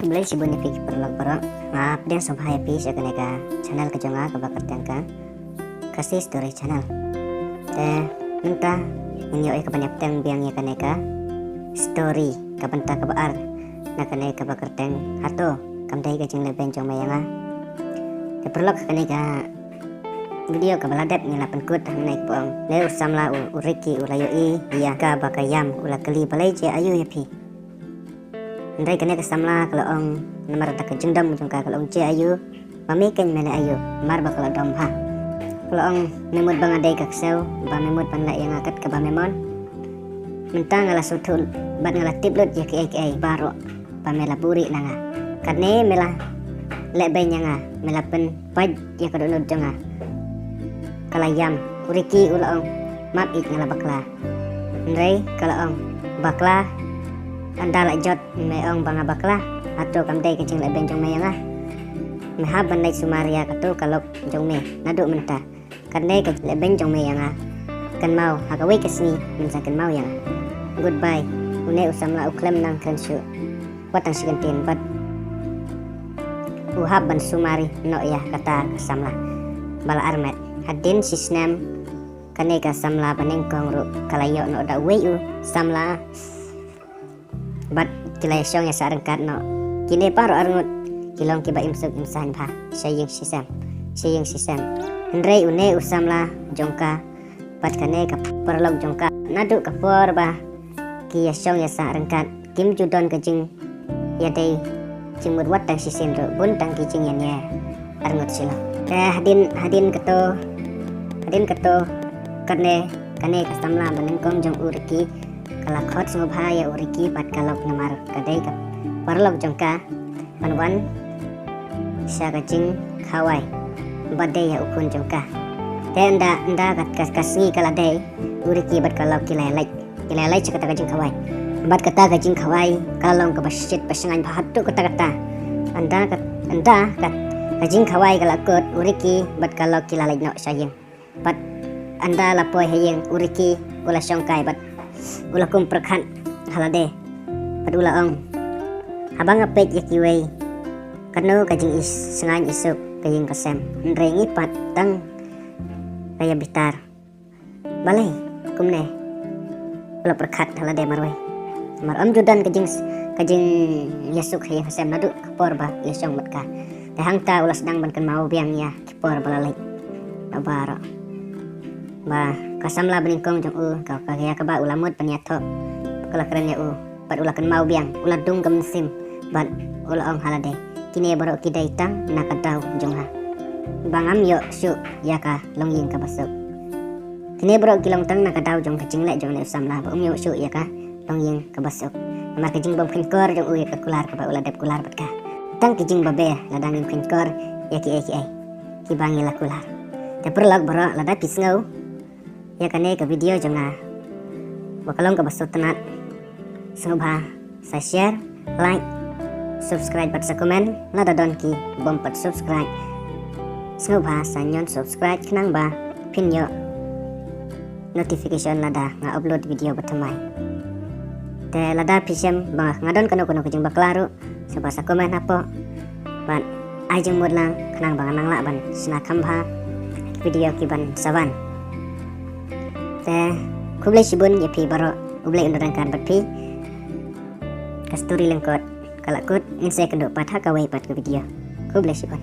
Boleh si bunyi fikir perlok perok. Maaf dia sobat happy saya kena channel kejonga kebakar tangka kasih story channel. Entah menyoi kebanyak tang biangnya kena story kabenta kabar nak kena kebakar tang hato kamdai kajing leben jong mayanga. Perlok kena video kabaladep ngelapan kut naik poang leu samla uriki ulayoi iya ka bakayam ulakali balai je ayu yapi. Ndai kena kesamla kalau ong nomor tak jendam jongka kalau ong je ayu mami ken mele ayu mar bakal dom ha kalau ong memut bang adai kaksau ba memut panla yang akat ke ba memon mentang ngala sutul bat ngala tiplut ya ke baro ba mela buri nanga karne mela lebe nyanga mela pen paj ya kadonod jonga kalayam uriki ulaong map ik ngala bakla ndai kalau ong bakla anda lak jot meong banga bakla atau kamdai kecing lek benjong mayanga meha bandai sumaria katu kalau jong me naduk menta karne ke lek benjong mayanga kan mau hakawi kesni mensa kan mau yang goodbye une usamla uklem nang kansu watang sigentin bat uhab ban sumari no ya kata kasamla bala armet hadin sisnem kane kasamla banengkong ru kalayo no da weu samla bat kilay syong ya sarengkat no kini paro arngut kilong kiba imsuk imsan pa saying sisam ndrei une usamla jongka bat kane ka perlog jongka nadu ka por ba ki ya syong ya sarengkat kim judon kejing ya dei cimut wat tang sisim ro bun tang kijing ya nya arngut sila hadin keto kane kasamla menengkong jong uriki kalau khot sungguh ya uriki pat kalau namar kadai ka parlok jongka panwan sya kacing khawai badai ya ukun jongka tenda kat kasngi kala dai uriki bat kalau kilalai cakata kacing khawai bat kata kacing khawai kalau ke masjid pasangan bahatu kata anda kat kacing khawai kala kot uriki bat kalau kilalai no sayang bat anda lapoi hayeng uriki ula syongkai bat ulakum perkhan halade padula ong habang apet yakiway kanu kajing sengaja isuk kajing kasem nrengi patang kaya bitar balai kumne ula perkhat halade marwai mar judan kajing yasuk hayang kasem nadu kapor ba yasong matka tehang ta ulas sedang bankan mau biang ya kipor balalai abaro ba kasamla beningkong jong kau kaya kaba ulamut penyato kala kerennya pat ulakan mau biang uladung kemesim bat ulaong halade kini baru kidai tang nakadau jongha bangam yo su yaka longying kabasuk kini baru kilong tang nakadau jong kecing lek jong le usamla ba yo su yaka longying kabasuk amar kejing bom khinkor jong ya kakular kaba uladep kular bat ka tang kejing babe ladang khinkor yaki ki bangi lakular te perlak bara lada pisngau ya kane ke video jonga bakalong ke basut tenat sungguh saya share like subscribe pat sa komen lada don ki bom pat subscribe sungguh sanyon subscribe kenang ba pinyo notification lada nga upload video batamai te lada pisem ba ngadon kano kejing baklaru sa sa komen apo ban ajeng mudlang kenang ba nang la ban snakam ba video kiban sawan kublai sibun ya pi baro kublai unduran bat pi kasturi lengkot kalakut insai kenduk pat hakawai pat ke video kublai sibun